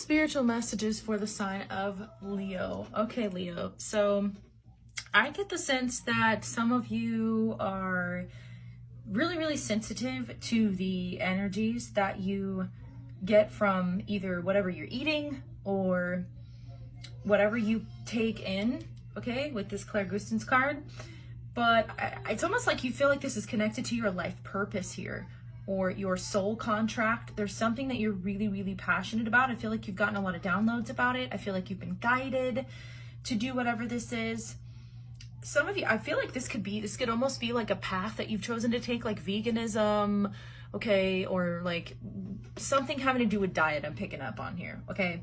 Spiritual messages for the sign of Leo. Okay, Leo. So I get the sense that some of you are really, really sensitive to the energies that you get from either whatever you're eating or whatever you take in, okay, with this Clairgustance card. But it's almost like you feel like this is connected to your life purpose here, or your soul contract. There's something that you're really, really passionate about. I feel like you've gotten a lot of downloads about it. I feel like you've been guided to do whatever this is. Some of you, I feel like this could almost be like a path that you've chosen to take, like veganism, okay, or like something having to do with diet I'm picking up on here, okay?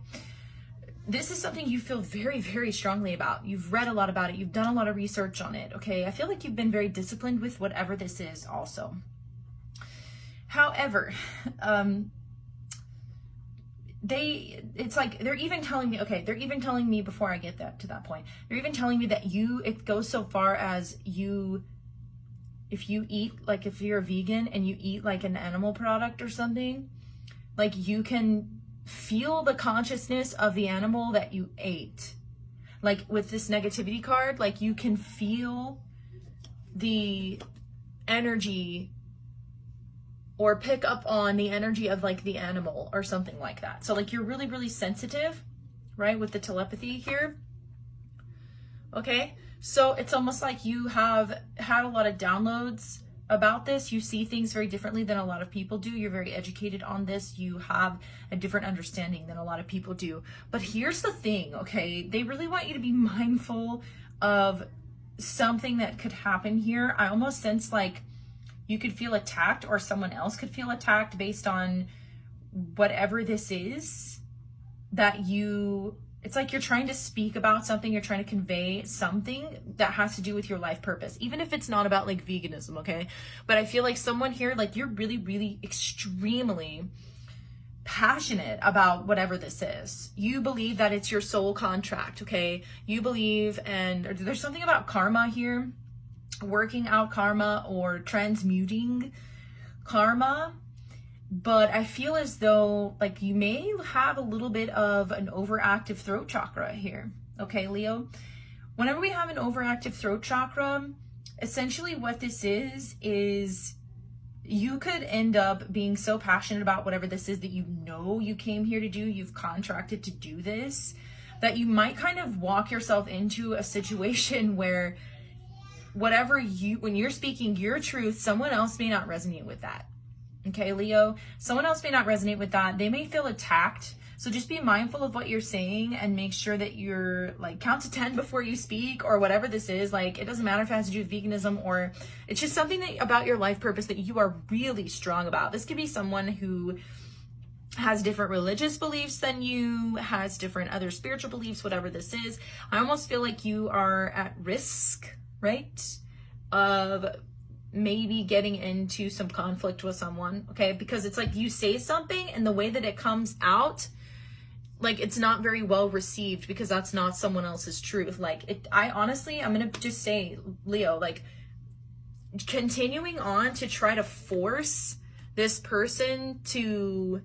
This is something you feel very, very strongly about. You've read a lot about it. You've done a lot of research on it, okay? I feel like you've been very disciplined with whatever this is also. However, it's like they're even telling me, okay, they're even telling me before I get to that point, they're even telling me that it goes so far as if you eat, like if you're a vegan and you eat like an animal product or something, like you can feel the consciousness of the animal that you ate. Like with this negativity card, like you can feel the energy or pick up on the energy of like the animal or something like that. So like you're really, really sensitive, right? With the telepathy here. Okay. So it's almost like you have had a lot of downloads about this. You see things very differently than a lot of people do. You're very educated on this. You have a different understanding than a lot of people do. But here's the thing, okay? They really want you to be mindful of something that could happen here. I almost sense like you could feel attacked, or someone else could feel attacked based on whatever this is that it's like you're trying to speak about something, you're trying to convey something that has to do with your life purpose, even if it's not about like veganism, okay? But I feel like someone here, like you're really, really extremely passionate about whatever this is. You believe that it's your soul contract, okay? You believe, and there's something about karma here, working out karma or transmuting karma. But I feel as though like you may have a little bit of an overactive throat chakra here, okay, Leo? Whenever we have an overactive throat chakra, essentially what this is you could end up being so passionate about whatever this is that you know you came here to do, you've contracted to do this, that you might kind of walk yourself into a situation where when you're speaking your truth, someone else may not resonate with that. Okay, Leo, someone else may not resonate with that. They may feel attacked. So just be mindful of what you're saying and make sure that you're like count to 10 before you speak, or whatever this is. Like, it doesn't matter if it has to do with veganism, or it's just something about your life purpose that you are really strong about. This could be someone who has different religious beliefs than you, has different other spiritual beliefs, whatever this is. I almost feel like you are at risk, right, of maybe getting into some conflict with someone, okay? Because it's like you say something and the way that it comes out, like it's not very well received because that's not someone else's truth. Like I'm gonna just say, Leo, like continuing on to try to force this person to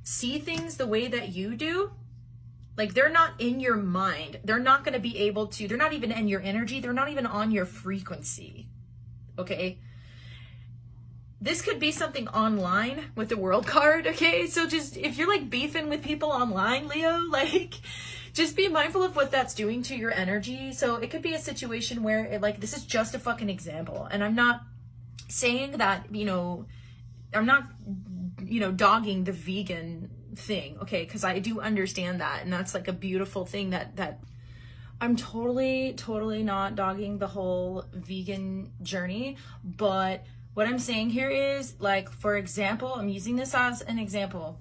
see things the way that you do, like they're not in your mind. They're not going to be able to, they're not even in your energy. They're not even on your frequency. Okay. This could be something online with the world card. Okay. So just, if you're like beefing with people online, Leo, like just be mindful of what that's doing to your energy. So it could be a situation where this is just a fucking example. And I'm not saying that, I'm not, dogging the vegan thing, okay, because I do understand that, and that's like a beautiful thing that I'm totally not dogging the whole vegan journey. But what I'm saying here is, like, for example, I'm using this as an example.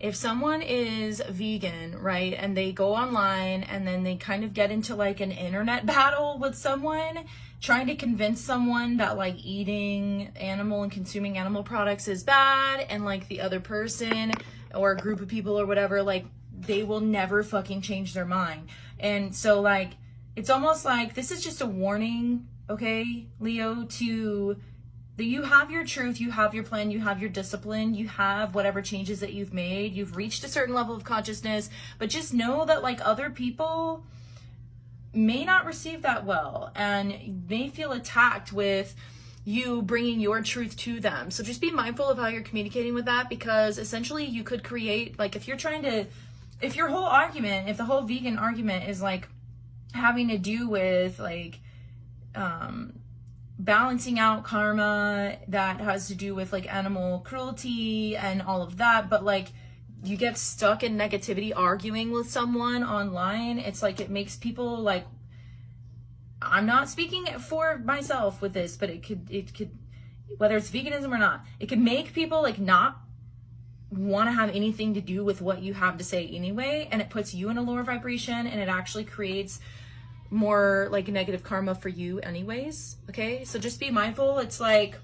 If someone is vegan, right, and they go online and then they kind of get into like an internet battle with someone, trying to convince someone that like eating animal and consuming animal products is bad, and like the other person or a group of people or whatever, like they will never fucking change their mind. And so like, it's almost like this is just a warning, okay, Leo, to You have your truth, you have your plan, you have your discipline, you have whatever changes that you've made, you've reached a certain level of consciousness, but just know that like other people may not receive that well and may feel attacked with you bringing your truth to them. So just be mindful of how you're communicating with that, because essentially you could create, like if your whole argument, if the whole vegan argument is like having to do with like balancing out karma that has to do with like animal cruelty and all of that, but like you get stuck in negativity arguing with someone online, it's like it makes people like, I'm not speaking for myself with this, but it could whether it's veganism or not, it could make people like not want to have anything to do with what you have to say anyway, and it puts you in a lower vibration, and it actually creates more like negative karma for you anyways. Okay, so just be mindful. It's like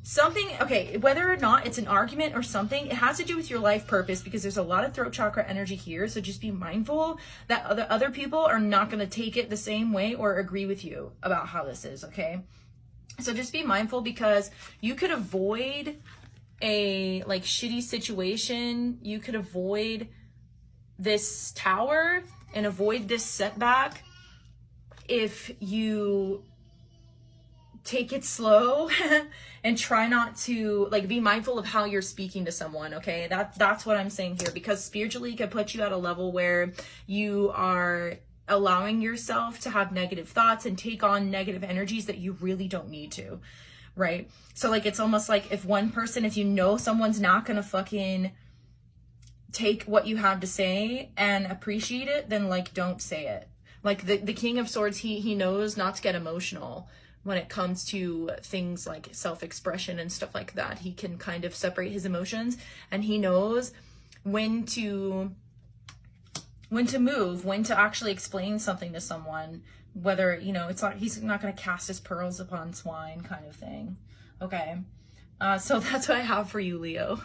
something, okay, whether or not it's an argument or something, it has to do with your life purpose, because there's a lot of throat chakra energy here. So just be mindful that other people are not going to take it the same way or agree with you about how this is. Okay, so just be mindful, because you could avoid a like shitty situation, you could avoid this tower and avoid this setback if you take it slow and try not to like be mindful of how you're speaking to someone. Okay, that's what I'm saying here, because spiritually can put you at a level where you are allowing yourself to have negative thoughts and take on negative energies that you really don't need to, right? So like it's almost like if you know someone's not gonna fucking take what you have to say and appreciate it, then like don't say it. Like the King of Swords, he knows not to get emotional when it comes to things like self-expression and stuff like that. He can kind of separate his emotions, and he knows when to move, when to actually explain something to someone, whether, you know, it's not, he's not going to cast his pearls upon swine kind of thing. Okay. So that's what I have for you, Leo.